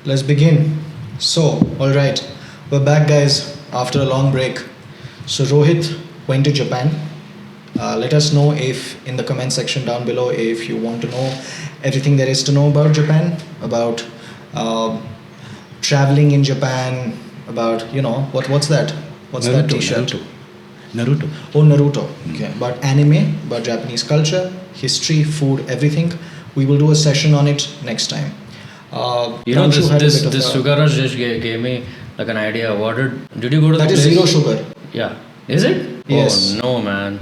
Let's begin. So, all right, we're back, guys, after a long break. So, Rohit went to Japan. Let us know if in the comment section down below if you want to know everything there is to know about Japan, about uh, traveling in Japan, about what's that? What's that T-shirt? Naruto. Oh, Naruto. Okay, about anime, about Japanese culture, history, food, everything. We will do a session on it next time. Pranshu had a bit of this a- sugar rush just gave me like an idea. What did you go to That the is place? zero sugar. Yeah. Is it? Yes. Oh no, man.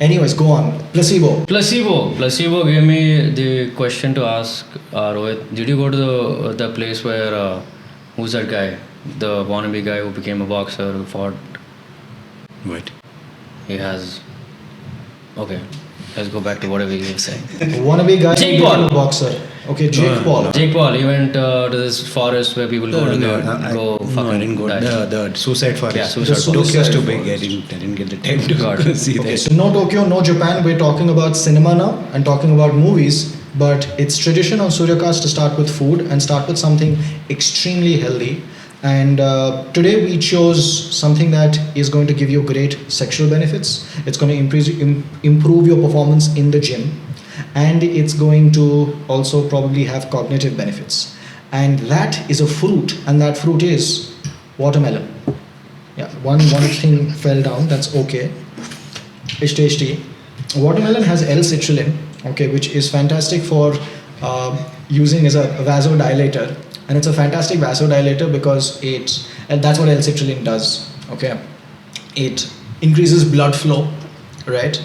Anyways, go on. Placebo. Placebo gave me the question to ask Rohit. Did you go to the place where who's that guy? The wannabe guy who became a boxer who fought. What? He has. Okay. Let's go back to whatever you were saying. Wannabe guy Jake became Paul. a boxer. Okay, Jake No, Paul. no. Jake Paul. He went to this forest where people go to No, go fucking I didn't go. die. The suicide forest. Yeah, suicide The Tokyo is too suicide big. forest. I didn't get the time to Got go it. see Okay, that. so no Tokyo, no Japan. We're talking about cinema now and talking about movies. But it's tradition on Suryakast to start with food and start with something extremely healthy. And today we chose something that is going to give you great sexual benefits. It's going to improve your performance in the gym, and it's going to also probably have cognitive benefits. And that is a fruit, and that fruit is watermelon. Yeah, one thing fell down. That's okay. It's tasty. Watermelon has L-citrulline, okay, which is fantastic for using as a vasodilator, and it's a fantastic vasodilator because and that's what L-citrulline does. Okay, it increases blood flow, right,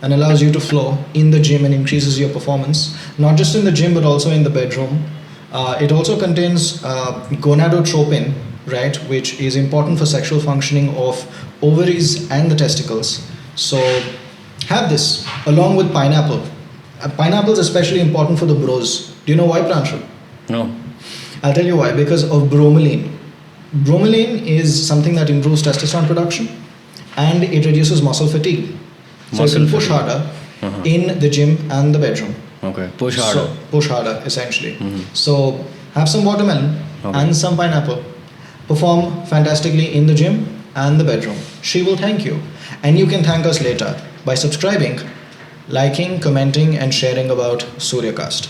and allows you to flow in the gym and increases your performance, not just in the gym but also in the bedroom. It also contains gonadotropin, right, which is important for sexual functioning of ovaries and the testicles. So have this along with pineapple. Pineapple is especially important for the bros. Do you know why, Pranshu? No. I'll tell you why. Because of bromelain. Bromelain is something that improves testosterone production and it reduces muscle fatigue. So Muscle you can push fatigue. harder Uh-huh. in the gym and the bedroom. Okay. Push harder. So, push harder, essentially. Mhm. So have some watermelon Okay. and some pineapple. Perform fantastically in the gym and the bedroom. She will thank you. And you can thank us later by subscribing, liking, commenting, and sharing about Suryakast.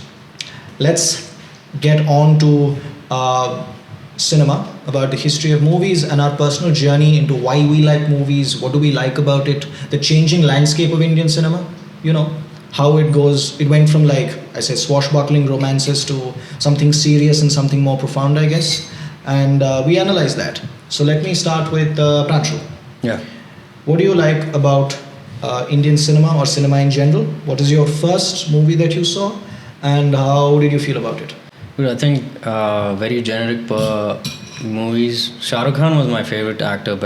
Let's get on to cinema, about the history of movies and our personal journey into why we like movies, what do we like about it, the changing landscape of Indian cinema, how it goes. It went from, like I said, swashbuckling romances to something serious and something more profound, I guess. And we analyze that. So let me start with Pranshu. Yeah. What do you like about Indian cinema or cinema in general? What is your first movie that you saw, and how did you feel about it? Dude, I think very generic movies. Shah Rukh Khan was my favorite actor.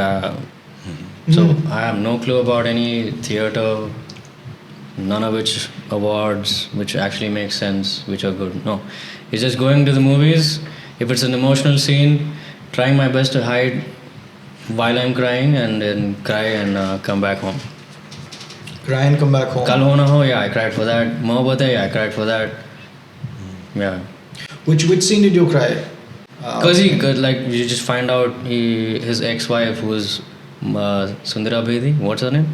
So I have no clue about any theater, none of which awards, which actually make sense, which are good. No, it's just going to the movies. If it's an emotional scene, trying my best to hide while I'm crying, and then cry and come back home. Cry and come back home. Kal Ho Na Ho, yeah, I cried for that. Mohabbat Hai, yeah, I cried for that. Yeah. Which scene did you cry? Because you just find out his ex-wife was Sundara Bedi. What's her name?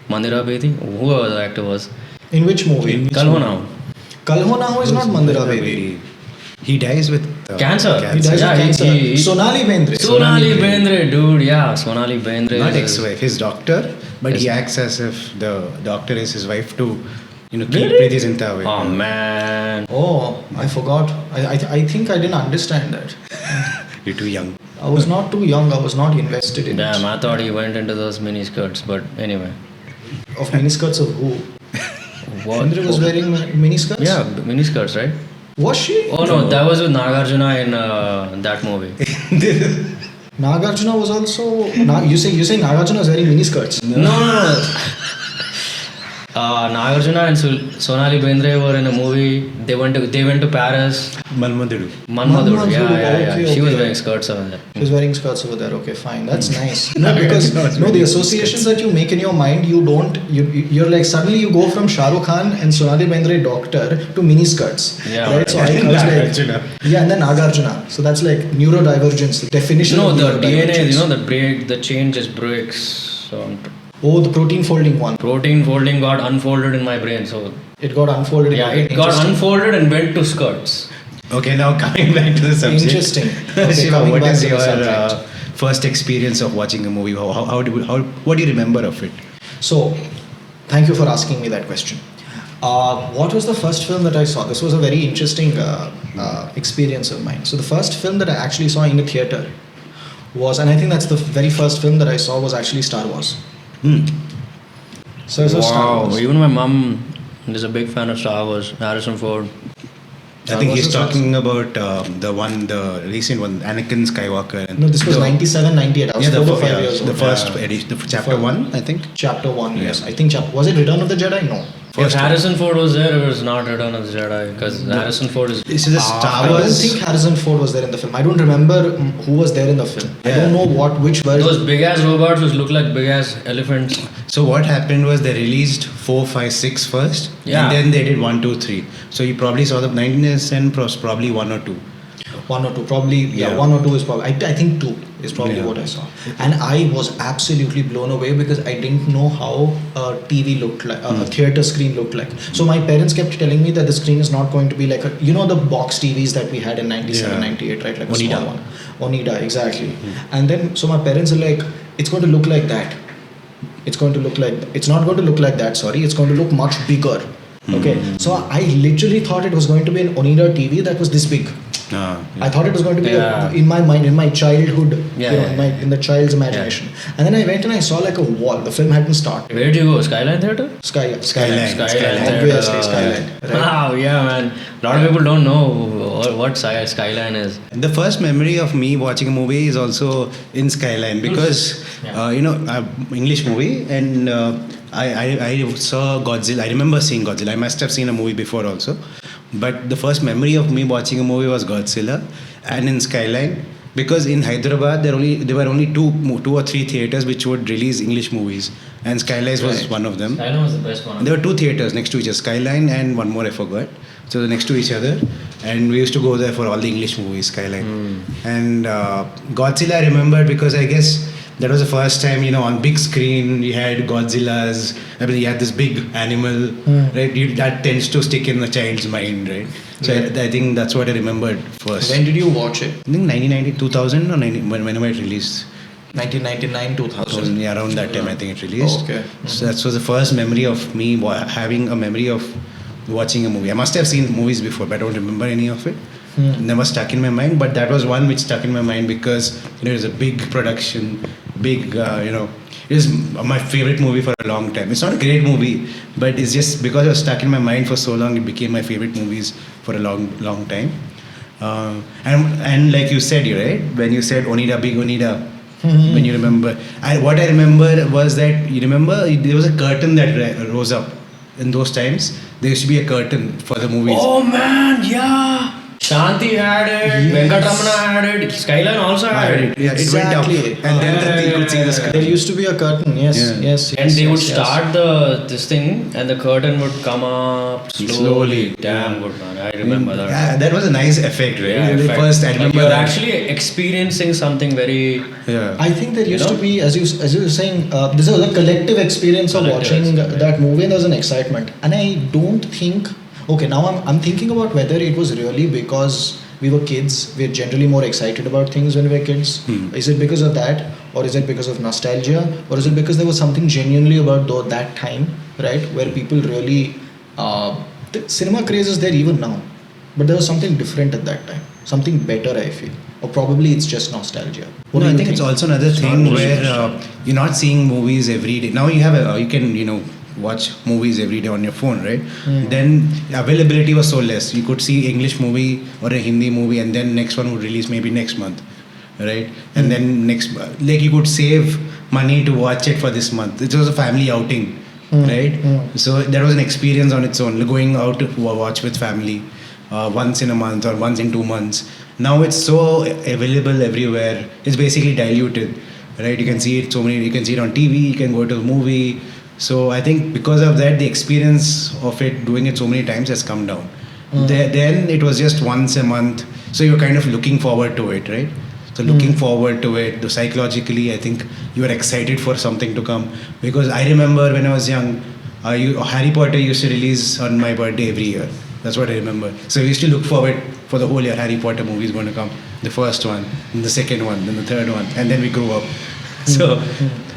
Mandira Bedi. Whoever the actor was. In which movie? Kal Ho Na Ho. Kal Ho Na Ho is not Mandira Bedi. He dies with Cancer. He dies Yeah, of cancer. he- Sonali Bendre. Sonali Bendre, dude. Yeah, Sonali Bendre. not is- ex-wife, his doctor, but he Yes. acts as if the doctor is his wife to, keep Really? Preeti Zinta away. Oh man. Oh, I forgot. I think I didn't understand that. You're too young. I was not too young. I was not invested in Damn, it. I thought he went into those mini skirts, but anyway. Of miniskirts of who? What? Bendre was wearing miniskirts? Yeah, mini skirts, right? Was she? Oh no, that was with Nagarjuna in that movie. Nagarjuna was also. You say Nagarjuna was wearing miniskirts. No. Nagarjuna and Sonali Bendre were in a movie. They went to Paris. Manmadudu. Manmadhudu. Yeah. Okay, She was okay. wearing skirts over there. She was wearing skirts over there. Okay, fine. That's nice. No, because the associations that you make in your mind, you're like suddenly you go from Shah Rukh Khan and Sonali Bendre doctor to mini skirts. Yeah. Right. So I was Nagarjuna. like, yeah, and then Nagarjuna. So that's like neurodivergence. The definition. No, of the neurodivergence. DNA, the chain just breaks. So Oh, the protein folding one. protein folding got unfolded in my brain. So It got unfolded. yeah, in it got Interesting. unfolded and went to skirts. Okay, now coming back to the subject. Interesting. Okay, Shiva, coming what back is to the your subject. first experience of watching a movie? What do you remember of it? So, thank you for asking me that question. What was the first film that I saw? This was a very interesting experience of mine. So, the first film that I actually saw in a theater was, and I think that's the very first film that I saw was actually Star Wars. So, I saw Star Wow, Wars. even my mom is a big fan of Star Wars. Harrison Ford. I think Wars he's was talking about the recent one, Anakin Skywalker. And No, this was 97, 98. I was 4 to 5 years old. the first edition, chapter first- 1, I think. Chapter 1, yes. Yeah. I think was it Return of the Jedi? No. If Harrison Ford was there, it was not Return of the Jedi because Harrison Ford is. This is a Star I don't Wars. think Harrison Ford was there in the film. I don't remember who was there in the film. I Yeah. don't know which version. Those big ass robots which look like big ass elephants. So what happened was they released 4, 5, 6 first, Yeah. and then they did 1, 2, 3. So you probably saw the 19% probably 1 or 2. 1 or 2, probably. Yeah, Yeah. 1 or 2 is probably. I think 2 is probably Yeah. what I saw, and I was absolutely blown away because I didn't know how a TV looked like, a theater screen looked like. So my parents kept telling me that the screen is not going to be like the box TVs that we had in 97, Yeah. 98, right? Like a Oneida. small one. Oneida, exactly. And then so my parents are like, it's going to look like that. It's not going to look like that. Sorry, it's going to look much bigger. Okay, so I literally thought it was going to be an Oneida TV that was this big. I thought it was going to be Yeah. in my mind, in my childhood, Yeah, in the child's imagination. And then I went and I saw like a wall. The film hadn't started. Where did you go? Skyline Theater? Skyline. Obviously, Skyline. Right. Wow, yeah, man. A lot of people don't know what Skyline is. The first memory of me watching a movie is also in Skyline because English movie, and I saw Godzilla. I remember seeing Godzilla. I must have seen a movie before also, but the first memory of me watching a movie was Godzilla, and in Skyline, because in Hyderabad there were only two or three theaters which would release English movies, and Skyline was one of them. Skyline was the best one. There were 2 theaters next to each other, Skyline and one more I forgot. So they're next to each other, and we used to go there for all the English movies, Skyline. And Godzilla I remembered because I guess that was the first time, on big screen you had Godzillas. I mean, you had this big animal, right? That tends to stick in the child's mind, right? So I think that's what I remembered first. When did you watch it? I think 1990, 2000 or whenever it released. 1999, 2000. Yeah, around that time I think it released. Oh, okay. So that was the first memory of me having a memory of watching a movie. I must have seen movies before, but I don't remember any of it. Never stuck in my mind, but that was one which stuck in my mind because it was a big production, big it is my favorite movie for a long time. It's not a great movie, but it's just because it was stuck in my mind for so long, it became my favorite movies for a long time. And like you said, right, when you said Oneida, big Oneida, when you remember, what I remember was that there was a curtain that rose up in those times. There used to be a curtain for the movies. Oh man, yeah. Shanti had it, Venkatramana had it, Skyline also had it. Yeah, it went Exactly. up, and then you could see the sky. There used to be a curtain, yes, Yeah. yes. And they would yes. start this thing, and the curtain would come up slowly. Damn good, man. I remember that. Yeah, that was a nice effect, right? Yeah, in The fact, first, I like remember. you're actually experiencing something very. Yeah. I think there used know? to be, as you were saying, this was a collective experience of Collective watching experience. that movie, and there was an excitement. And I don't think. Okay, now I'm thinking about whether it was really because we were kids. We're generally more excited about things when we're kids. Is it because of that, or is it because of nostalgia, or is it because there was something genuinely about that time, right, where people really the cinema craze is there even now, but there was something different at that time, something better, I feel, or probably it's just nostalgia. What No, do I you think it's also another thing not where really you're not seeing movies every day. Now you have you can watch movies every day on your phone, right? Then availability was so less. You could see English movie or a Hindi movie, and then next one would release maybe next month, right? And then next, like you could save money to watch it for this month. It was a family outing right? So that was an experience on its own. Going out to watch with family once in a month or once in 2 months. Now it's so available everywhere. It's basically diluted, right? You can see it so many. You can see it on TV. You can go to a movie. So I think because of that, the experience of it, doing it so many times, has come down. Then it was just once a month. So you're kind of looking forward to it, right? So looking forward to it, psychologically, I think you are excited for something to come. Because I remember when I was young, Harry Potter used to release on my birthday every year. That's what I remember. So we used to look forward for the whole year. Harry Potter movie is going to come. The first one, then the second one, then the third one, and then we grew up.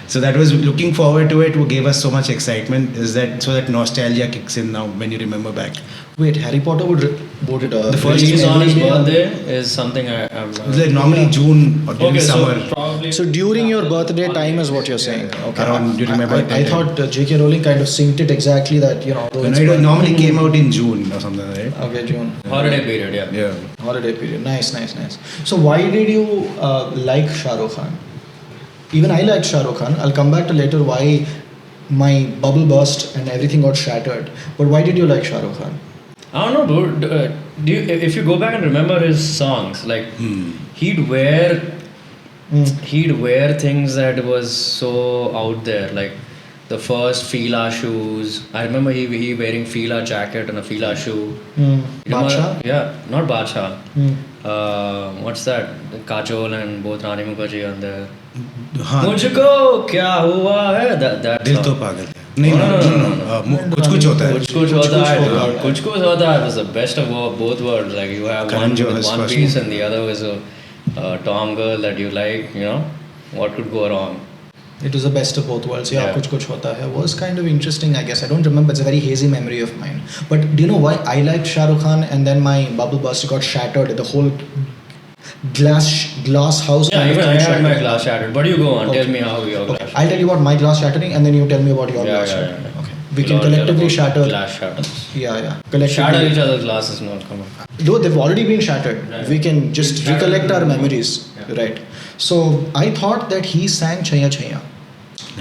So that was looking forward to it. What gave us so much excitement is that so that nostalgia kicks in now when you remember back. Wait, Harry Potter would The first Release on his every day? birthday is something I've It was like normally June or during summer. so probably. So during your birthday time is what you're saying. Okay. Around during my birthday I time. thought J.K. Rowling kind of synced it exactly that, you know. though it's It normally came out in June or something, right? Okay, June. Holiday period, yeah. Yeah. Holiday period. Nice. So why did you like Shah Rukh Khan? Even I liked Shah Rukh Khan. I'll come back to later why my bubble burst and everything got shattered. But why did you like Shah Rukh Khan? I don't know, dude. Do you, if you go back and remember his songs, like he'd wear things that was so out there, like the first Fila shoes. I remember he wearing Fila jacket and a Fila shoe. You remember- Badshah? Yeah, not Badshah. What's that? Kajol and both Rani Mukherjee on there. हाँ, मुझको क्या हुआ है? That दिल song. तो पागल है. नहीं, no. कुछ होता है. कुछ होता है. कुछ होता है was the best of both worlds. Like you have Karan one Johar with is one first piece one. and the other was a Tom girl that you like. You know, what could go wrong? It was the best of both worlds. Yeah, Yeah. Kuch Hota Hai was kind of interesting, I guess. I don't remember. It's a very hazy memory of mine. But do you know why I liked Shah Rukh Khan and then my bubble burst got shattered? The whole glass house. Yeah, kind of even I thing had shattered. my glass shattered. But you go on, Okay. tell me how your glass. Okay. I'll tell you about my glass shattering and then you tell me about your glass shattering. Yeah. Okay. We We'll can all tell collectively about shatter. glass shatters. Yeah. Collectively. Shatter each other's glasses, no, come on. Though they've already been shattered, Right. we can just Shatter recollect our them. memories, Yeah. right? So I thought that he sang Chaya Chaya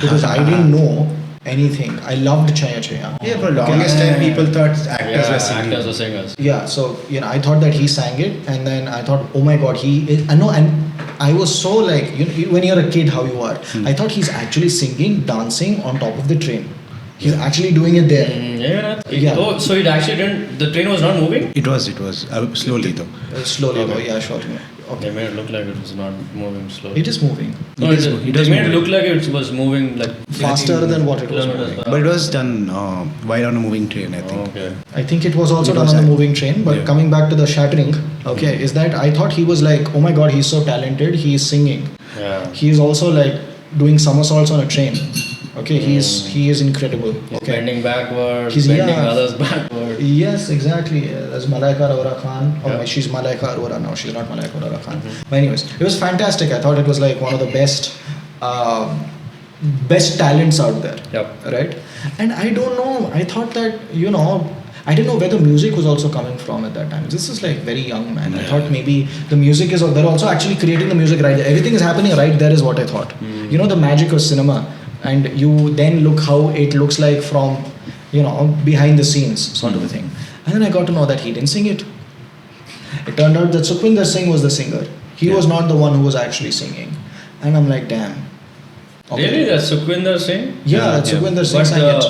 because I didn't know anything. I loved Chaya Chaya. Yeah, for longest time people thought actors were singing. Actors or singers. Yeah, so I thought that he sang it, and then I thought, oh my god, he is. I know, and I was so like, when you're a kid, how you are. I thought he's actually singing, dancing on top of the train. He's actually doing it there. Yeah. Oh, so it actually didn't. The train was not moving. It was slowly though. Slowly, though, Okay. yeah, sure. They Okay, made it look like it was not moving slowly. it is moving No, It is- it it is made it moving. look like it was moving like faster than what it was kilometers moving. per But it was done while on a moving train, I hour. think. Okay. I think it was also It done was on the that. moving train. But Yeah. coming back to the shattering, okay, is that I thought he was like, oh my god, he's so talented. He is singing. Yeah. He is also like doing somersaults on a train. Okay, he is incredible. He's Okay. bending backwards, He's- bending yeah. others backward. Yes, exactly. There's Malaika Arora Khan. Oh, Yeah. she's Malaika Arora now. She's not Malaika Arora Khan. But anyways, it was fantastic. I thought it was like one of the best talents out there. Yep. Right? And I don't know. I thought that I didn't know where the music was also coming from at that time. This is like very young, man. I thought maybe the music is. They're also actually creating the music right there. Everything is happening right there, is what I thought. You know the magic of cinema, and you then look how it looks like from behind the scenes sort of a thing. And then I got to know that he didn't sing it. It turned out that Sukhwinder Singh was the singer. He was not the one who was actually singing. And I'm like, damn. Okay. Really, that's Sukhwinder Singh. Yeah, that's Yeah. Sukhwinder Singh But sang it.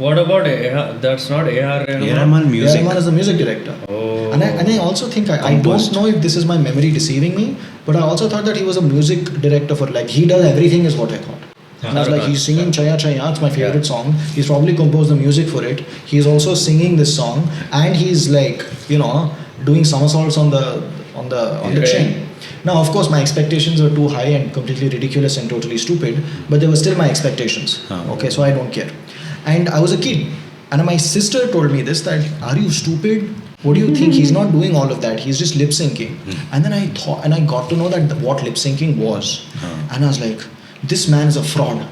what about A.R.? That's not A.R. Rahman music. Rahman is the music director. Oh. And I also think, I don't Composed. know if this is my memory deceiving me, but I also thought that he was a music director for like, he does everything is what I thought. And I was like, he's singing Chaya Chaya, it's my favorite Yeah. song. He's probably composed the music for it. He's also singing this song, and he's like, doing somersaults on the train. Now, of course, my expectations were too high and completely ridiculous and totally stupid, but they were still my expectations. Okay, so I don't care. And I was a kid, and my sister told me this, that, are you stupid? What do you think? He's not doing all of that. He's just lip syncing. And then I thought, and I got to know that what lip syncing was. And I was like, this man is a fraud.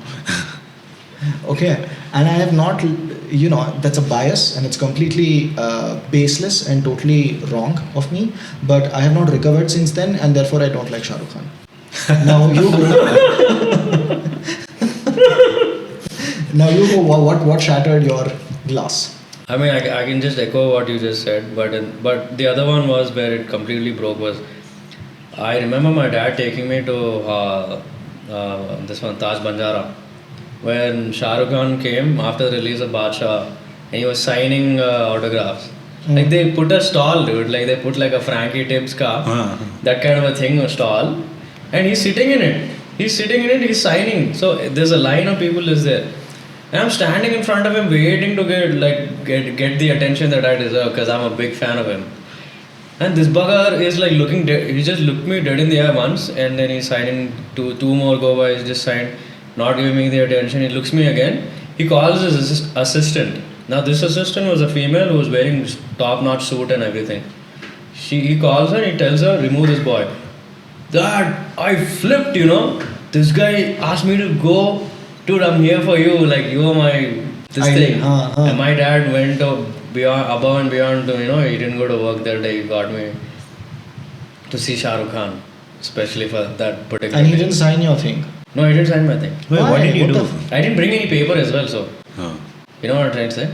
Okay, and I have not, that's a bias and it's completely baseless and totally wrong of me. But I have not recovered since then, and therefore I don't like Shah Rukh Khan. Now you go. Now you go. What shattered your glass? I mean, I can just echo what you just said, but the other one was where it completely broke was, I remember my dad taking me to this one, Taj Banjara, when Shah Rukh Khan came after the release of Badshah, and he was signing autographs. Like they put a stall, dude. Like they put like a Frankie Tibbs car, that kind of a thing, a stall, and he's sitting in it. He's sitting in it. He's signing. So there's a line of people is there. And I'm standing in front of him, waiting to get the attention that I deserve, because I'm a big fan of him. And this bugger is like looking dead. He just looked me dead in the eye once, and then he's signing two more go by. He's just signed, not giving me the attention. He looks me again. He calls his assistant. Now this assistant was a female who was wearing top-notch suit and everything. He calls her and he tells her, remove this boy. Dad, I flipped, you know. This guy asked me to go. Dude, I'm here for you. Like, you are my thing. And my dad went above and beyond. To, he didn't go to work that day. He got me to see Shah Rukh Khan, especially for that particular. And he thing. didn't sign your thing. No, he didn't sign my thing. Wait, what did you do? I didn't bring any paper as well, so. You know what I'm trying to say?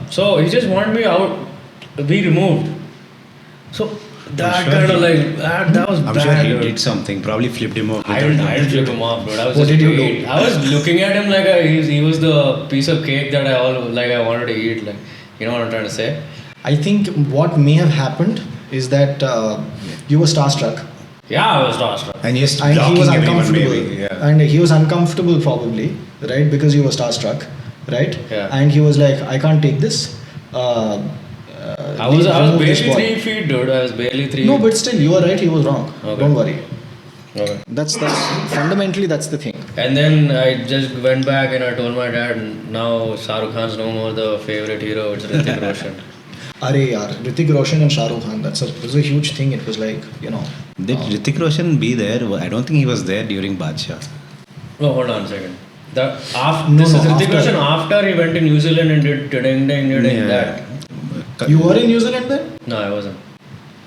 So he just wanted me out, be removed. So that kind of like that was I'm bad. sure he dude. did something. Probably flipped him off. I didn't flip him off, dude. I was What just did you wait. do? I was looking at him like he was the piece of cake that I wanted to eat. Like, you know what I'm trying to say? I think what may have happened is that you were starstruck. Yeah, I was starstruck. And just And he blocking was everyone, uncomfortable. maybe. Yeah. And he was uncomfortable probably, right? Because you were starstruck, right? Yeah. And he was like, I can't take this. I was remove this barely boy. 3 feet, dude. I was barely 3. No, but still, you were right. He was wrong. Okay. Don't worry. Okay. That's fundamentally that's the thing. And then I just went back and I told my dad, now Shah Rukh Khan's no more the favorite hero. It's Hrithik Roshan. Are yaar, Hrithik Roshan and Shah Rukh Khan. It was a huge thing. It was like, Did Hrithik Roshan be there? I don't think he was there during Badshah. No, hold on a second. This No, is Hrithik after. Roshan after he went to New Zealand and did ding that. You were in New Zealand then? No, I wasn't.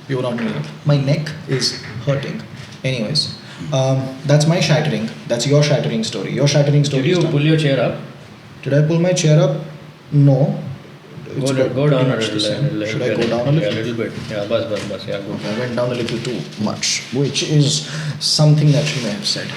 You were not in New Zealand. My neck is hurting. Anyways, that's my shattering. That's your shattering story. Your shattering story. Did is you done. pull your chair up? Did I pull my chair up? No. It's Go down a pretty much the little. same. Should I bit. go down a little? Yeah, a little bit. Yeah, bus. Yeah, go. I went down a little too much, which is something that she may have said.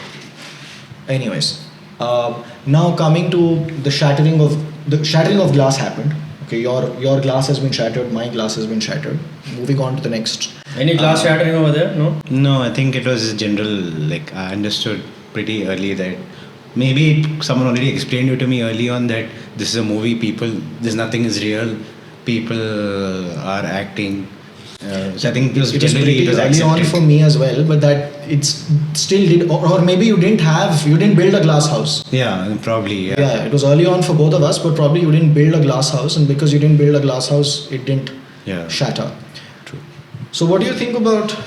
Anyways, now coming to the shattering of glass happened. Okay, your glass has been shattered. My glass has been shattered. Moving on to the next. Any glass shattering over there? No? No, I think it was general. Like I understood pretty early that maybe someone already explained it to me early on that this is a movie. Nothing is real. People are acting. So I think It was generally pretty early on accepted. for me as well, but that it's still did, or maybe you didn't build a glass house. Yeah, probably. Yeah, it was early on for both of us, but probably you didn't build a glass house, and because you didn't build a glass house, it didn't Yeah. shatter. True. So, what do you think about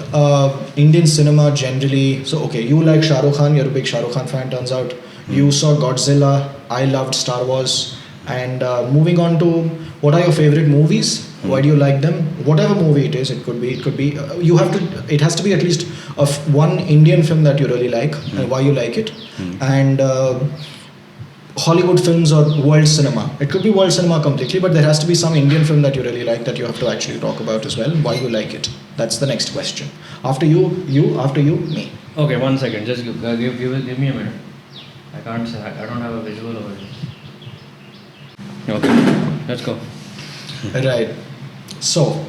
Indian cinema generally? So, okay, you like Shah Rukh Khan, you're a big Shah Rukh Khan fan, turns out. You saw Godzilla, I loved Star Wars. And moving on to what are your favorite movies? Why do you like them? Whatever movie it is, it could be. It has to be at least of one Indian film that you really like and why you like it. And Hollywood films or world cinema. It could be world cinema completely, but there has to be some Indian film that you really like that you have to actually talk about as well. Why you like it? That's the next question. After you, after you, me. Okay, 1 second. Just give me a minute. I can't say. I don't have a visual over here. Okay, let's go. Right. So,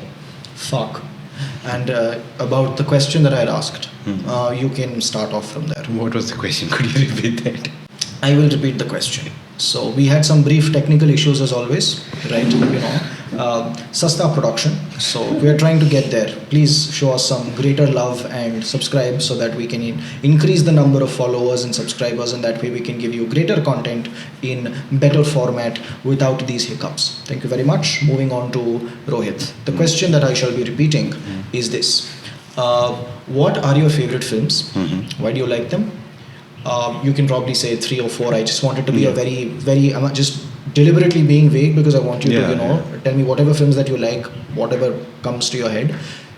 fuck. And about the question that I had asked, you can start off from there. What was the question? Could you repeat that? I will repeat the question. So we had some brief technical issues as always, right? Sasta production. So we are trying to get there. Please show us some greater love and subscribe so that we can increase the number of followers and subscribers, and that way we can give you greater content in better format without these hiccups. Thank you very much. Moving on to Rohit. The question that I shall be repeating is this. What are your favorite films? Why do you like them? You can probably say 3 or 4. I just wanted to be a very, I'm just deliberately being vague because I want you to, tell me whatever films that you like, whatever comes to your head.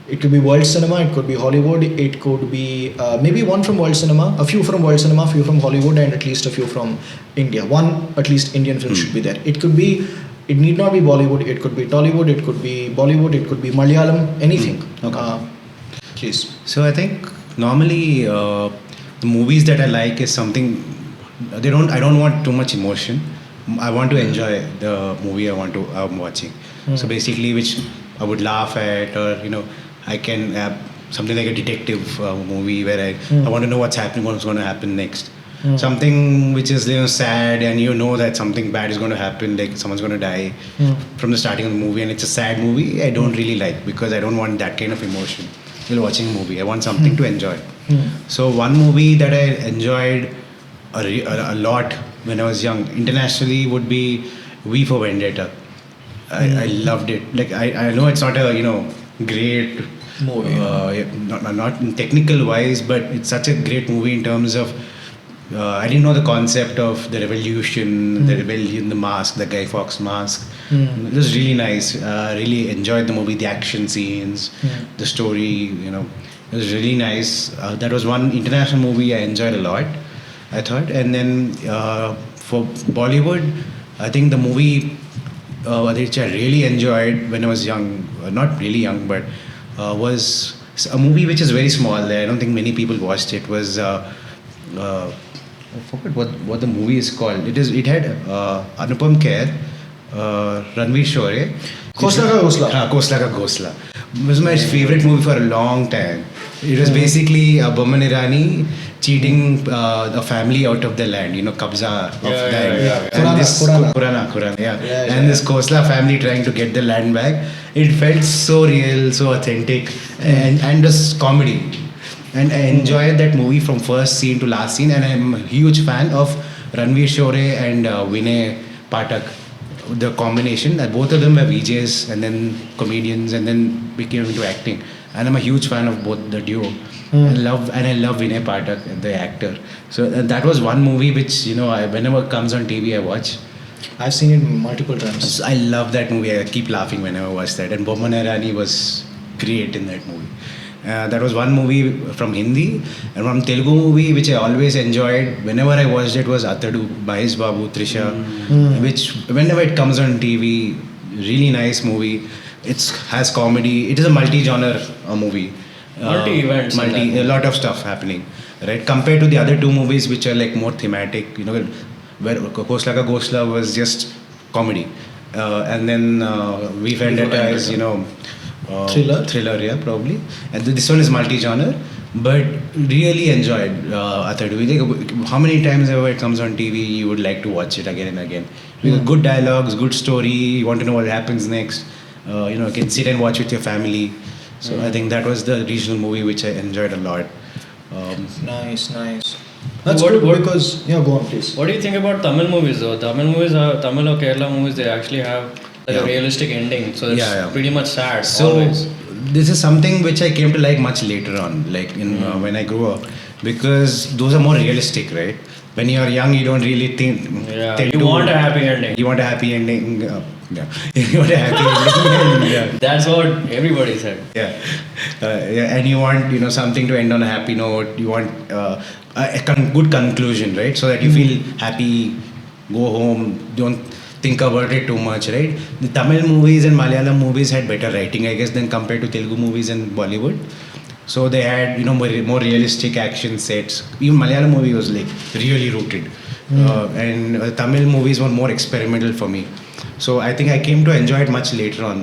It could be world cinema, it could be Hollywood, it could be maybe one from world cinema, a few from world cinema, a few from Hollywood, and at least a few from India. One at least Indian film should be there. It could be, it need not be Bollywood, it could be Tollywood, it could be Bollywood, it could be Malayalam, anything. Please. So I think normally the movies that I like is something they don't. I don't want too much emotion. I want to enjoy the movie I'm watching. So basically, which I would laugh at, or I can have something like a detective movie where I want to know what's happening, what's going to happen next. Something which is sad, and that something bad is going to happen, like someone's going to die from the starting of the movie, and it's a sad movie. I don't really like, because I don't want that kind of emotion while watching a movie. I want something to enjoy. So one movie that I enjoyed a lot when I was young internationally would be V for Vendetta. I loved it. Like I know it's not a great Movie. Not in technical wise, but it's such a great movie in terms of I didn't know the concept of the revolution, the rebellion, the mask, the Guy Fawkes mask. It was really nice. Really enjoyed the movie, the action scenes, the story. It was really nice. That was one international movie I enjoyed a lot, I thought. And then for Bollywood, I think the movie which I really enjoyed when I was young, not really young, but was a movie which is very small. I don't think many people watched it. Was I forgot what the movie is called. It had Anupam Kher, Ranveer Shore. Khosla Ka Ghosla. Khosla Ka Ghosla. It was my favorite movie for a long time. It was basically Boman Irani cheating a family out of the land, kabza of land. And this Khurana, and this Khosla family trying to get the land back. It felt so real, so authentic, and just comedy. And I enjoyed that movie from first scene to last scene. And I'm a huge fan of Ranveer Shore and Vinay Pathak. The combination, both of them were VJs and then comedians and then became into acting. And I'm a huge fan of both the duo. I love Vinay Pathak, the actor. So that was one movie which whenever it comes on TV I watch. I've seen it multiple times. So I love that movie. I keep laughing whenever I watch that. And Boman Irani was great in that movie. That was one movie from Hindi. And from Telugu movie which I always enjoyed whenever I watched it was Atadu, Mahesh Babu, Trisha, which whenever it comes on TV, really nice movie. It has comedy. It is a multi-genre movie. Multi-events. A lot of stuff happening, right? Compared to the other two movies which are like more thematic, where Khosla Ka Ghosla was just comedy. And then V for Vendetta is, thriller, yeah, probably. And this one is multi-genre, but really enjoyed Atadu. How many times ever it comes on TV, you would like to watch it again and again. With good dialogues, good story, you want to know what happens next. You can sit and watch with your family. So I think that was the regional movie which I enjoyed a lot. Nice. That's good because go on please. What do you think about Tamil movies though? Tamil or Kerala movies, they actually have a realistic ending, so it's pretty much sad. So always. This is something which I came to like much later on, like when I grew up, because those are more realistic, right? When you're young, you don't really think. You want a happy ending. You want a happy ending. You want a happy ending. That's what everybody said. And you want something to end on a happy note. You want a good conclusion, right? So that you feel happy, go home, don't think about it too much, right? The Tamil movies and Malayalam movies had better writing, I guess, than compared to Telugu movies and Bollywood. So they had more realistic action sets. Even Malayalam movie was like really rooted, and Tamil movies were more experimental for me. So I think I came to enjoy it much later on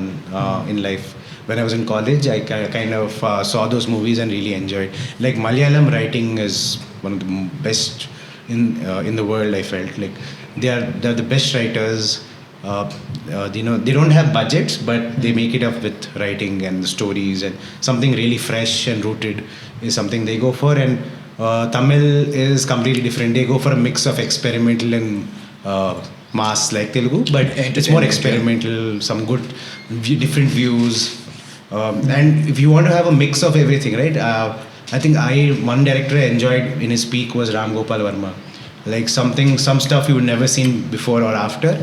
in life. When I was in college, I kind of saw those movies and really enjoyed. Like Malayalam writing is one of the best in the world. I felt like they're the best writers. They don't have budgets, but they make it up with writing and the stories, and something really fresh and rooted is something they go for. And Tamil is completely different. They go for a mix of experimental and mass like Telugu, but it's more experimental, some good different views. And if you want to have a mix of everything, right? I think one director I enjoyed in his peak was Ram Gopal Verma. Like some stuff you would never seen before or after,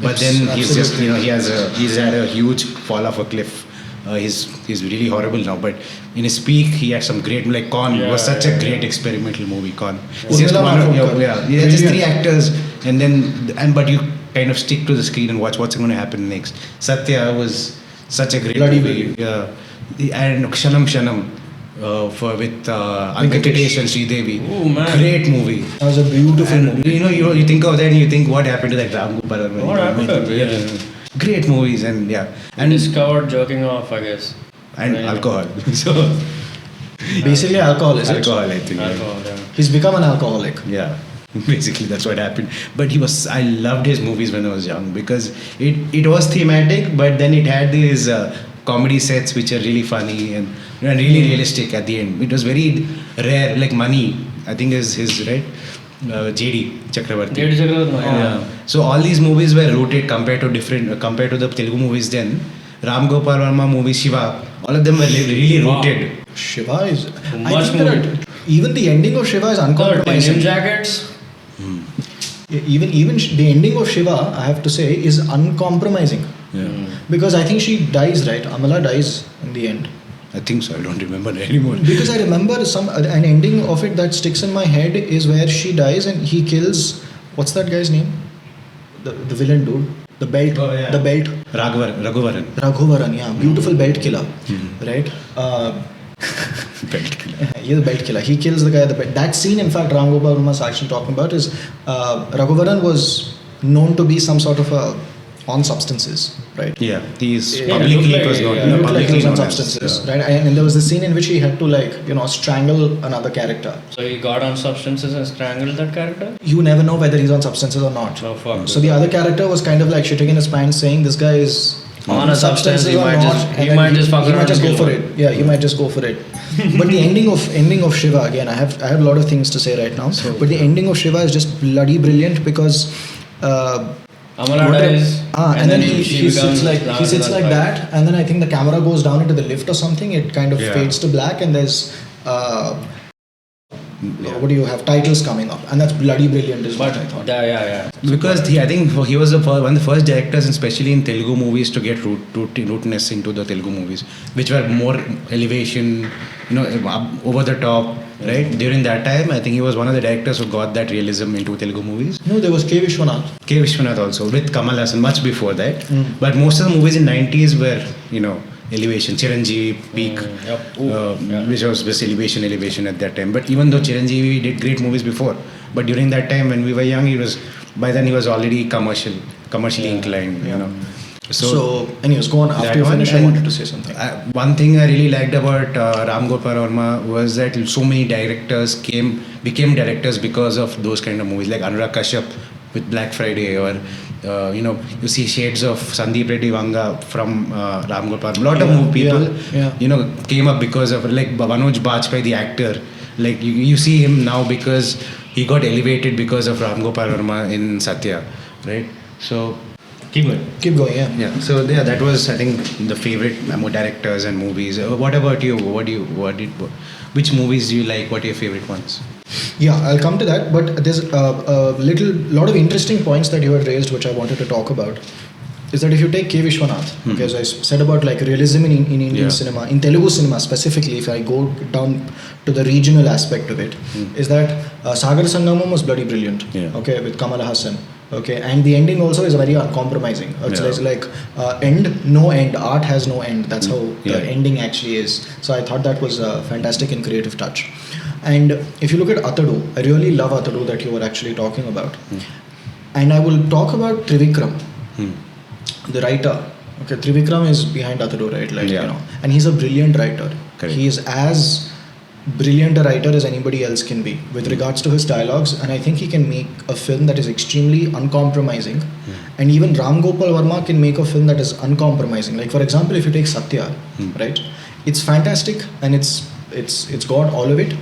but then he's just he's had a huge fall off a cliff he's really horrible now, but in his peak, he had some great, like Con was such a great experimental movie. Con, it's just Urmila one, Matondkar. yeah, just three actors, but you kind of stick to the screen and watch what's going to happen next. Satya was such a great Bloody movie, yeah, and Kshanam Kshanam. With Venkatesh and Sridevi. Oh, man. Great movie. That was a beautiful And movie. you think of that and you think what happened to that Ram Gopal Varma? What happened to it? Yeah. Great movies and yeah. And discovered jerking off, I guess. And Yeah. alcohol. So Basically, alcohol is alcohol, I think. Alcohol, yeah. He's become an alcoholic. Yeah. Basically, that's what happened. But I loved his movies when I was young because it was thematic, but then it had these comedy sets which are really funny and really realistic at the end. It was very rare, like Money, I think is his, right? JD Chakravarti. J.D. Chakravarti, Yeah. So all these movies were rooted compared to the Telugu movies then. Ram Gopal Varma movie, Shiva, all of them were really Wow. rooted. Shiva is. Much think that movie. even the ending of Shiva is The denim uncompromising. jackets. Even the ending of Shiva, I have to say, is uncompromising. Yeah. Because I think she dies, right? Amala dies in the end. I think so. I don't remember anymore. Because I remember an ending of it that sticks in my head is where she dies and he kills. What's that guy's name? The villain dude. The belt. Oh, yeah. The belt. Raghuvaran. Raghuvaran, yeah. Beautiful belt killer. Right? Belt killer. He's a belt killer. He kills the guy at the belt. That scene, in fact, Ram Gopal Varma is actually talking about is Raghuvaran was known to be some sort of a on substances, right? Yeah, he's Yeah, publicly looked it was like- known. yeah, He looked like publicly he was on known as, substances, right? And there was the scene in which he had to strangle another character. So he got on substances and strangled that character? You never know whether he's on substances or not. No, fuck. So the other character was kind of like shitting in his pants, saying this guy is On a substance, he or might not, just- and he then might just fuck he might around just and go for kill it. Yeah, he might just go for it. But the ending of Shiva again, I have a lot of things to say right now. But the ending of Shiva is just bloody brilliant because. Amala What dies, and then he she becomes sits like that, and then I think the camera goes down into the lift or something. It kind of Yeah. fades to black, and there's what do you have titles coming up, and that's bloody brilliant, is what I thought. Yeah. because I think he was one of the first directors, especially in Telugu movies, to get rootness into the Telugu movies, which were more elevation, over the top. Right during that time, I think he was one of the directors who got that realism into Telugu movies. No, there was K. Vishwanath. K. Vishwanath also with Kamal Hassan much before that. But most of the movies in 90s were elevation. Chiranjeevi peak, which was just elevation at that time. But even though Chiranjeevi did great movies before, but during that time when we were young, he was already commercially inclined. So, anyways, go on. After that you one, finish, I and wanted to say something. One thing I really liked about Ram Gopal Varma was that so many directors became directors because of those kind of movies, like Anurag Kashyap with Black Friday, or you see shades of Sandeep Reddy Vanga from Ram Gopal. A lot of people, came up because of like Manoj Bajpayee, the actor. Like you see him now because he got elevated because of Ram Gopal Varma in Satya, right? So. Keep going. Yeah. So that was, I think, the favorite directors and movies. What about you? Which movies do you like? What are your favorite ones? Yeah, I'll come to that. But there's a lot of interesting points that you had raised, which I wanted to talk about. Is that if you take K. Vishwanath, okay, as I said about like realism in Indian cinema, in Telugu cinema specifically, if I go down to the regional aspect of it, is that Sagar Sangamam was bloody brilliant. Okay, with Kamal Hassan. Okay, and the ending also is very uncompromising. It's like no end. Art has no end. That's how the ending actually is. So I thought that was a fantastic and creative touch. And if you look at Atadu, I really love Atadu that you were actually talking about. And I will talk about Trivikram, the writer. Okay, Trivikram is behind Atadu, right? And he's a brilliant writer. Correct. He is as brilliant a writer as anybody else can be with regards to his dialogues, and I think he can make a film that is extremely uncompromising. And even Ram Gopal Varma can make a film that is uncompromising. Like for example, if you take Satya, right, it's fantastic and it's got all of it,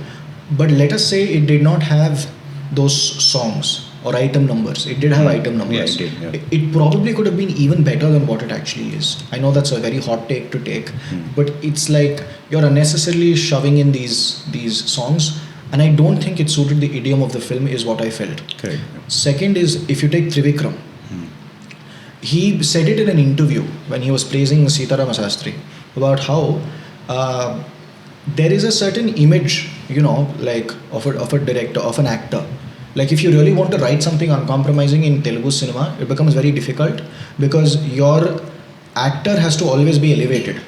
but let us say it did not have those songs or item numbers. It did have item numbers. Yeah, it did, It probably could have been even better than what it actually is. I know that's a very hot take to take, but it's like you're unnecessarily shoving in these songs, and I don't think it suited the idiom of the film, is what I felt. Correct. Second is, if you take Trivikram, he said it in an interview when he was praising Sitaram Sastry. about how there is a certain image, like of a director, of an actor. Like if you really want to write something uncompromising in Telugu cinema, it becomes very difficult because your actor has to always be elevated.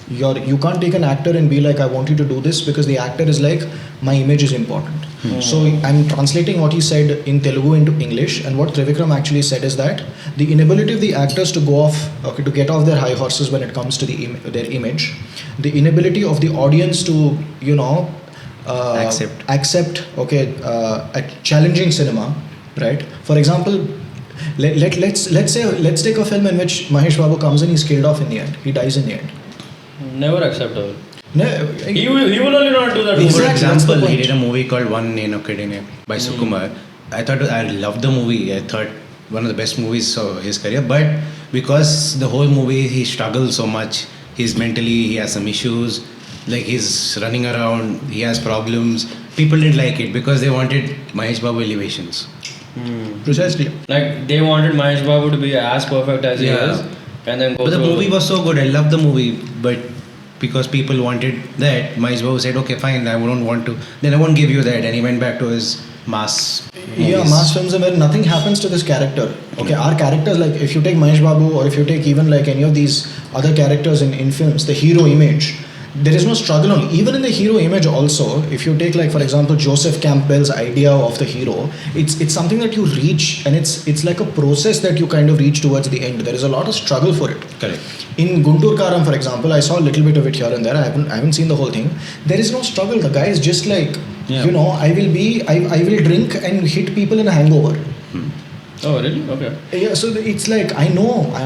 You can't take an actor and be like, I want you to do this, because the actor is like, my image is important. So I'm translating what he said in Telugu into English, and what Trivikram actually said is that the inability of the actors to to get off their high horses when it comes to their image, the inability of the audience to accept a challenging cinema, right? For example, let's take a film in which Mahesh Babu comes in, he's killed off in the end, he dies in the end. Never acceptable. No, He will only not do that. Exactly. For that's the example, he point. did a movie called One Nenokkedine by Sukumar. I loved the movie. I thought one of the best movies of his career. But because the whole movie he struggles so much, he has some issues. Like he's running around, he has problems. People didn't like it because they wanted Mahesh Babu elevations. Precisely. Like they wanted Mahesh Babu to be as perfect as he Yeah. is, and then go But the through. movie was so good. I loved the movie, but because people wanted that, Mahesh Babu said, "Okay, fine. I don't want to. Then I won't give you that." And he went back to his mass. Yeah, movies. mass films are where nothing happens to this character. Okay, our characters, like if you take Mahesh Babu or if you take even like any of these other characters in films, the hero image, there is no struggle on. Even in the hero image also, if you take like for example Joseph Campbell's idea of the hero, it's something that you reach, and it's like a process that you kind of reach towards the end. There is a lot of struggle for it. Correct. In Guntur Karam, for example, I saw a little bit of it here and there. I haven't seen the whole thing. There is no struggle. The guy is just like, Yeah. I will drink and hit people in a hangover. Oh really? Okay. Yeah, so it's like, I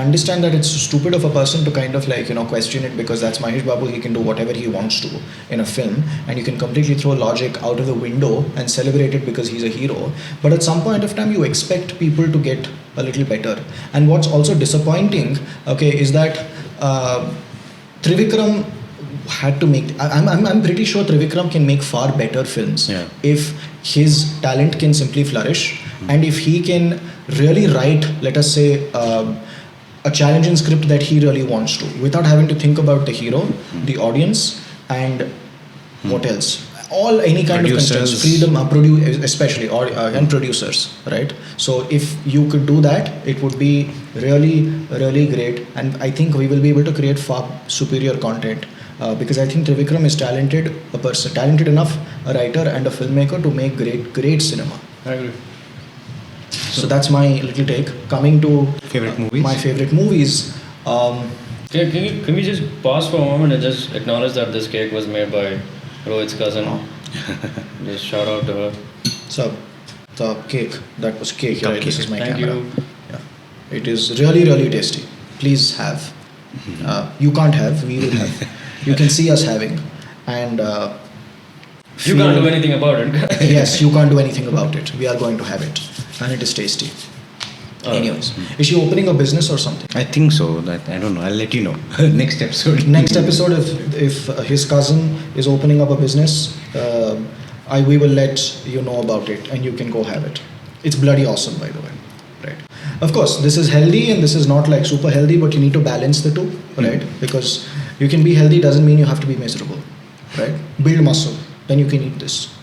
understand that it's stupid of a person to kind of like, question it, because that's Mahesh Babu, he can do whatever he wants to in a film, and you can completely throw logic out of the window and celebrate it because he's a hero. But at some point of time, you expect people to get a little better. And what's also disappointing, okay, is that Trivikram had to make, I'm pretty sure Trivikram can make far better films Yeah. if his talent can simply flourish, and if he can really write, let us say, a challenging script that he really wants to, without having to think about the hero, the audience, and what else, any kind of constraints, Producers. freedom, especially, and producers, right? So if you could do that, it would be really, really great, and I think we will be able to create far superior content. Because I think Trivikram is talented enough, a writer and a filmmaker, to make great cinema. I agree. So that's my little take. Coming to Favorite movies? my favorite movies. Can we just pause for a moment and just acknowledge that this cake was made by Rohit's cousin? Just shout out to her. So the cake, that was cake. Right? This is my Thank camera. you. Yeah. It is really, really tasty. Please have. You can't have. We will have. You can see us having, and You can't do anything about it. Yes, you can't do anything about it. We are going to have it, and it is tasty. Anyways, is she opening a business or something? I think so. I don't know. I'll let you know next episode. Next episode, if his cousin is opening up a business, we will let you know about it, and you can go have it. It's bloody awesome, by the way. Right. Of course, this is healthy and this is not like super healthy, but you need to balance the two, right? Because you can be healthy doesn't mean you have to be miserable, right? Build muscle, then you can eat this.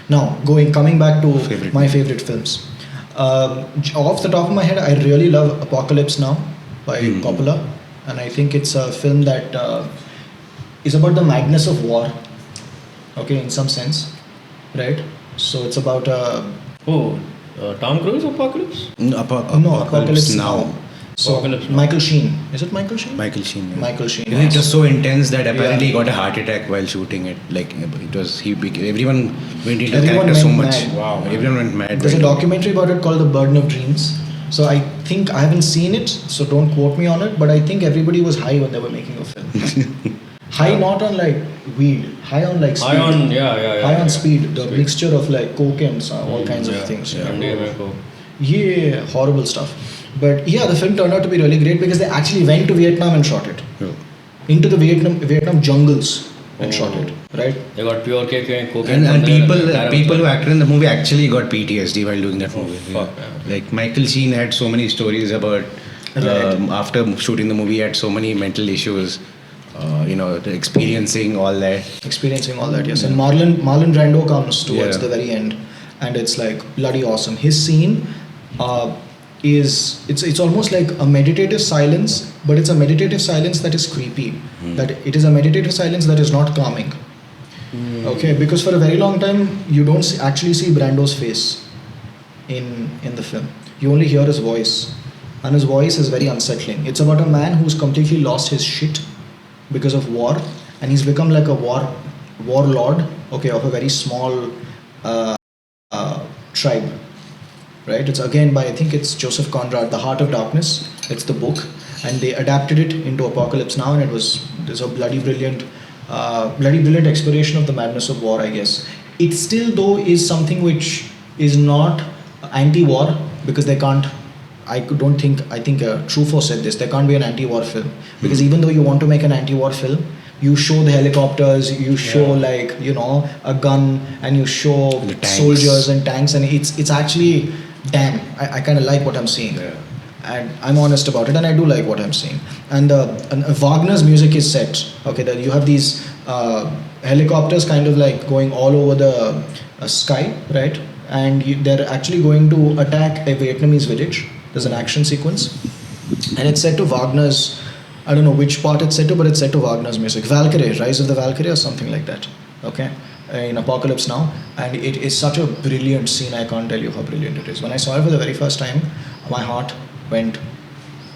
Now, coming back to my favorite films. Off the top of my head, I really love Apocalypse Now by Coppola, and I think it's a film that is about the madness of war. Okay, in some sense, right? So it's about Tom Cruise Apocalypse? no, Apocalypse Now. So Apocalypse Now. Michael Sheen. Is it Michael Sheen? Michael Sheen. Yeah. Michael Sheen. It was so intense that apparently Yeah. he got a heart attack while shooting it. Like everyone went into the Everyone character so went much. mad. Wow. Everyone went mad. There's a right? documentary about it called The Burden of Dreams. So I think I haven't seen it, so don't quote me on it. But I think everybody was high when they were making a film. High not on like weed, high on like speed. High on, yeah. High on speed. The mixture of like coke and all kinds of things. MDMA, coke. Yeah, horrible stuff. But yeah, the film turned out to be really great because they actually went to Vietnam and shot it. Yeah. Into the Vietnam jungles and shot it, right? They got pure cake and cocaine. And from there people who acted in the movie actually got PTSD while doing that movie. fuck, Yeah. man. Like Michael Sheen had so many stories about Right. after shooting the movie, he had so many mental issues. experiencing all that. Experiencing all that, yes. And Marlon Brando comes towards Yeah. the very end, and it's like bloody awesome. His scene is it's almost like a meditative silence, but it's a meditative silence that is creepy. That it is a meditative silence that is not calming. Okay, because for a very long time you don't actually see Brando's face in the film. You only hear his voice, and his voice is very unsettling. It's about a man who's completely lost his shit because of war, and he's become like a warlord. Okay, of a very small tribe, right? It's again by I think it's Joseph Conrad, The Heart of Darkness. It's the book, and they adapted it into Apocalypse Now, and there's a bloody brilliant exploration of the madness of war, I guess. It still though is something which is not anti-war, because they can't. I think Truffaut said this. There can't be an anti-war film, because even though you want to make an anti-war film, you show the helicopters, you show like a gun, and you show The tanks. soldiers and tanks, and it's actually damn. I kind of like what I'm seeing. Yeah. And I'm honest about it, and I do like what I'm seeing. And Wagner's music is set. Okay, that you have these helicopters kind of like going all over the sky, right? And they're actually going to attack a Vietnamese village. There's an action sequence, and it's set to Wagner's. I don't know which part it's set to, but it's set to Wagner's music. Valkyrie, Rise of the Valkyrie, or something like that. Okay, in Apocalypse Now, and it is such a brilliant scene. I can't tell you how brilliant it is. When I saw it for the very first time, my heart went.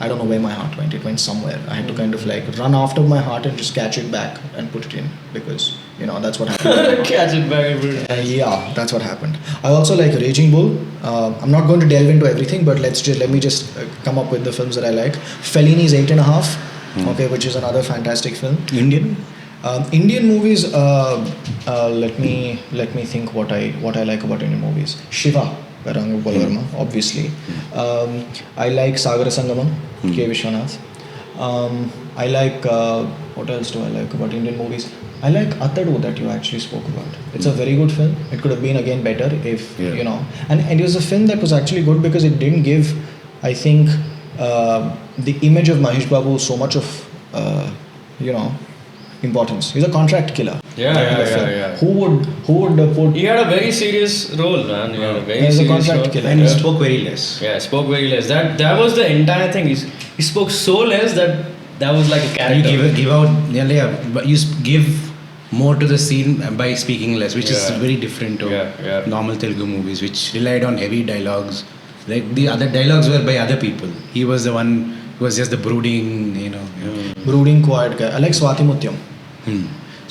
I don't know where my heart went. It went somewhere. I had to kind of like run after my heart and just catch it back and put it in, because that's what happened. Catch it back. Yeah, that's what happened. I also like Raging Bull. I'm not going to delve into everything, but let me just come up with the films that I like. Fellini's 8.5, okay, which is another fantastic film. Indian? Indian movies. Let me think what I like about Indian movies. Shiva by Rangu Balvarma, obviously. I like Sagara Sangamam, K. Vishwanath. I like what else do I like about Indian movies? I like Atadu that you actually spoke about. It's a very good film. It could have been again better if and it was a film that was actually good because it didn't give, I think, the image of Mahesh Babu so much of importance. He's a contract killer. Yeah. Who would put? He had a very serious role, man. He had a very As a serious contract role. killer. And he spoke very less. Yeah, spoke very less. That was the entire thing. He spoke so less that was like a You character. give out, but you give more to the scene by speaking less, which is Yeah. very different to Yeah. normal Telugu movies, which relied on heavy dialogues. Like the other dialogues were by other people. He was the one who was just the brooding, Brooding, quiet guy. I like Swati Mutyam.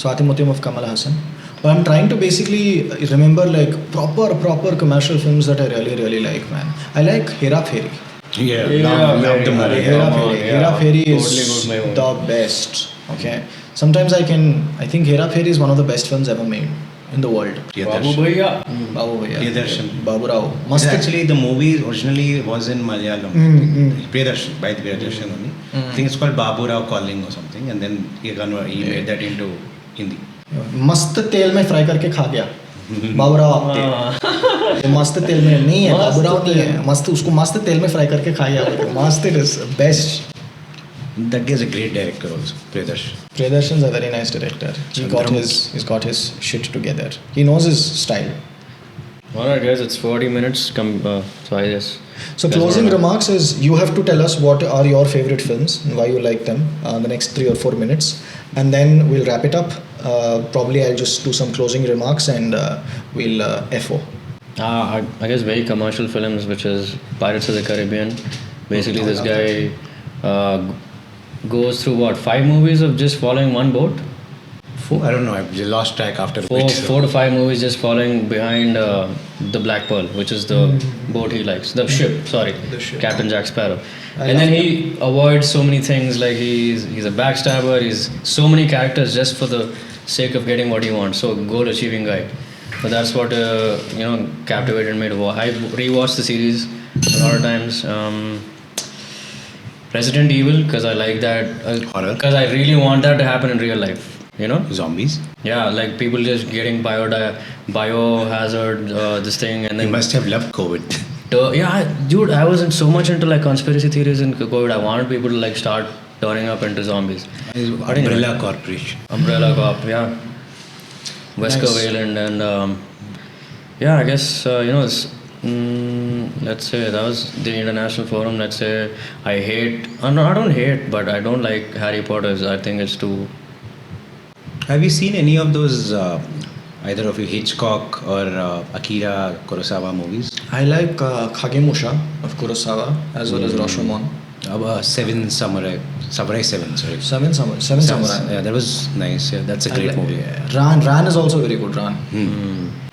Swati Mutyam of Kamal Hassan. But I'm trying to basically remember like proper commercial films that I really like, man. I like Hera Pheri. Yeah, Yeah, love the very movie. nice. Hera Come on, Pheri. yeah. Hera Pheri is Totally good movie. the best. Okay. Sometimes I think Hera Pheri is one of the best films ever made in the world. Babu Bhaiya. Babu Bhaiya. Priyadarshan. Babu Rao. Must actually the movie originally was in Malayalam. Priyadarshan, by the Priyadarshan only. I think it's called Babu Rao Calling or something, and then he made that into Hindi. मस्त तेल में fry करके खा गया बाबूराव आपते मस्त तेल में नहीं है बाबूराव नहीं है मस्त उसको मस्त तेल में फ्राई करके खा गया मस्त it is best That guy is a great director also, Priyadarshan. Priyadarshans is a very nice director. He's got his shit together. He knows his style. Alright, guys, it's 40 minutes. So I guess. So Guys, closing wanna- remarks is you have to tell us what are your favorite films and why you like them. The next 3 or 4 minutes, and then we'll wrap it up. Probably I'll just do some closing remarks and we'll FO. I guess very commercial films, which is Pirates of the Caribbean. Basically, this guy goes through 5 movies of just following one boat. 4? I don't know. I lost track after a bit. 4 to 5 movies just following behind the Black Pearl, which is the boat he likes. The ship, sorry. The ship. Captain Jack Sparrow. I And then love he avoids so many things, like he's a backstabber, he's so many characters just for the sake of getting what he wants. So goal achieving guy. But that's what captivated me to watch. I rewatched the series a lot of times. Resident Evil, because I like that. Horror. Because I really want that to happen in real life. Zombies. Yeah, like people just getting biohazard, this thing, and You then must have loved COVID. yeah, dude, I wasn't so much into like conspiracy theories and COVID. I wanted people to like start turning up into zombies. Umbrella Corporation. Umbrella Corp, yeah. Wesker Nice. Wayland and yeah, I guess let's say that was the international forum. Let's say I hate, no, I don't hate, but I don't like Harry Potter's. I think it's too. Have you seen any of those either of you Hitchcock or Akira Kurosawa movies? I like Kagemusha of Kurosawa as well as Rashomon. Seven Samurai, Samurai 7, sorry. Seven Samurai. Yeah, that was nice. Yeah, that's a great movie. Ran is also very good. Ran.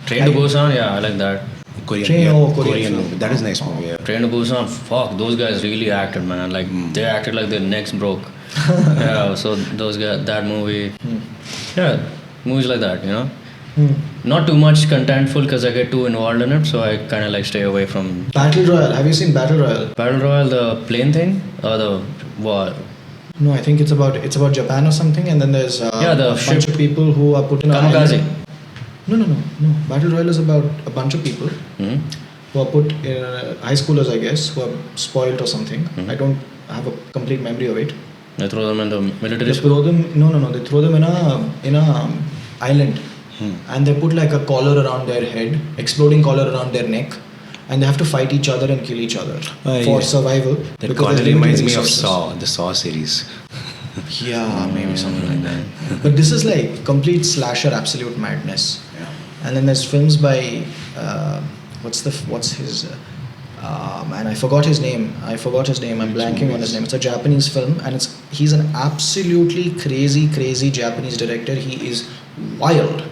Train to Busan, yeah, I like that. Korean movie. That is nice movie. Yeah. Train to Busan, fuck, those guys really acted, man. Like they acted like their necks broke. Yeah, so those guys, that movie. Yeah, movies like that, Not too much contentful because I get too involved in it, so I kind of like stay away from. Battle Royale. Have you seen Battle Royale? Battle Royale, the plane thing or the war? No, I think it's about Japan or something, and then there's the a ship. bunch of people who are put in a Kamikaze. island. No. Battle Royale is about a bunch of people who are put in high schoolers, I guess, who are spoiled or something. I don't have a complete memory of it. They throw them in the military They school. throw them. No. They throw them in a island, and they put like a collar around their head, exploding collar around their neck, and they have to fight each other and kill each other for survival. That because color there's limited reminds me of resources. Saw, the Saw series. Yeah, maybe something like that. But this is like complete slasher, absolute madness. Yeah. And then there's films by what's his man? I forgot his name. I'm blanking on his name. It's a Japanese film, and he's an absolutely crazy Japanese director. He is wild.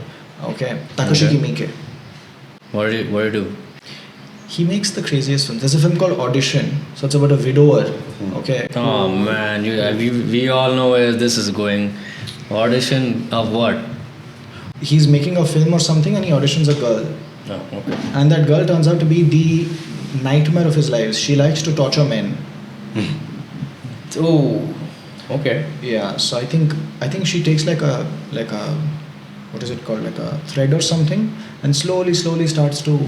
Okay, Takashi Miike. What do you do? He makes the craziest films. There's a film called Audition. So it's about a widower. Okay. Oh man, we all know where this is going. Audition of what? He's making a film or something, and he auditions a girl. Oh, okay. And that girl turns out to be the nightmare of his life. She likes to torture men. Oh, okay. Yeah, so I think she takes like a what is it called, like a thread or something, and slowly starts to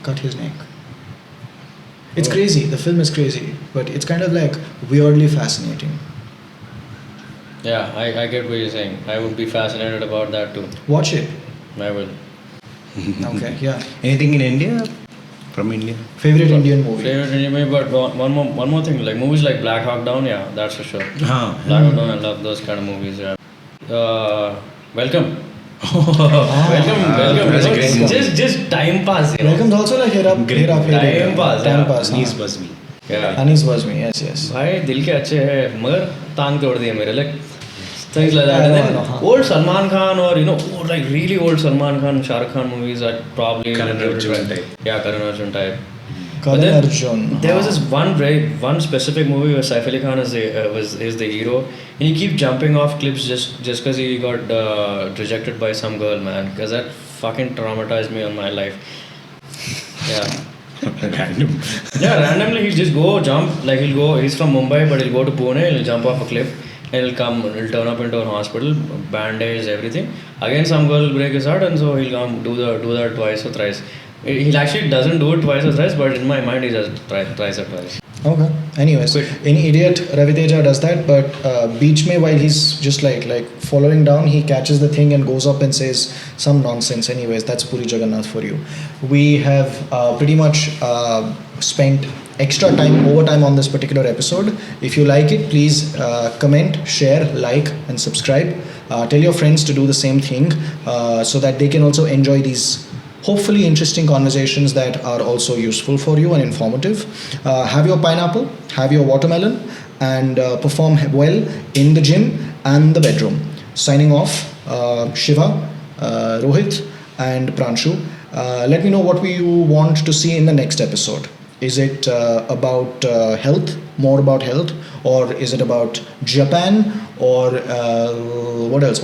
cut his neck. It's crazy. The film is crazy, but it's kind of like weirdly fascinating. Yeah, I get what you're saying. I would be fascinated about that too. Watch it. I will. Okay, yeah. Anything in India? From India? Favorite Indian movie? Favorite anime, but one more thing, like movies like Black Hawk Down, yeah, that's for sure. Huh. Black Hawk Down, I love those kind of movies. Yeah. Welcome. Welcome. That's a great movie. Just time pass. Welcome's also like Hera Time pass, Time yeah. pass. Anis Bazmi. Yeah. Anis Bazmi, yes. भाई दिल के अच्छे हैं मगर टांग तोड़ दिए मेरे like things like that. And then old Salman Khan or like really old Salman Khan, Shah Rukh Khan movies I'd probably Karan never Arjun tried. type. Yeah, Karan Arjun type. Karan But then Arjun. There was this one specific movie where Saif Ali Khan is the hero, and he keeps jumping off cliffs just because he got rejected by some girl, man. Because that fucking traumatized me on my life. Yeah. Random. Yeah, randomly he'll just go jump, like he's from Mumbai but he'll go to Pune, he'll jump off a cliff and he'll turn up into a hospital, bandage, everything. Again some girl will break his heart and so he'll come do that twice or thrice. He actually doesn't do it twice or thrice, but in my mind he does twice or twice. Okay. Anyways, Quick. any idiot Ravi Teja does that, but Beach Mein, while he's just like following down, he catches the thing and goes up and says some nonsense. Anyways, that's Puri Jagannath for you. We have pretty much spent extra time, overtime on this particular episode. If you like it, please comment, share, like, and subscribe. Tell your friends to do the same thing so that they can also enjoy these hopefully interesting conversations that are also useful for you and informative. Have your pineapple, have your watermelon, and perform well in the gym and the bedroom. Signing off, Shiva, Rohit, and Pranshu. Let me know what you want to see in the next episode. Is it about health, more about health, or is it about Japan, or what else?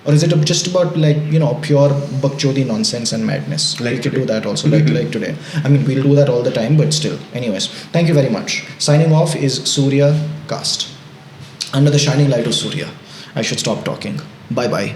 Or is it just about pure bakchodi nonsense and madness? Like we could today. do that also, like today. I mean, we'll do that all the time, but still. Anyways, thank you very much. Signing off is Surya Cast. Under the shining light of Surya. I should stop talking. Bye bye.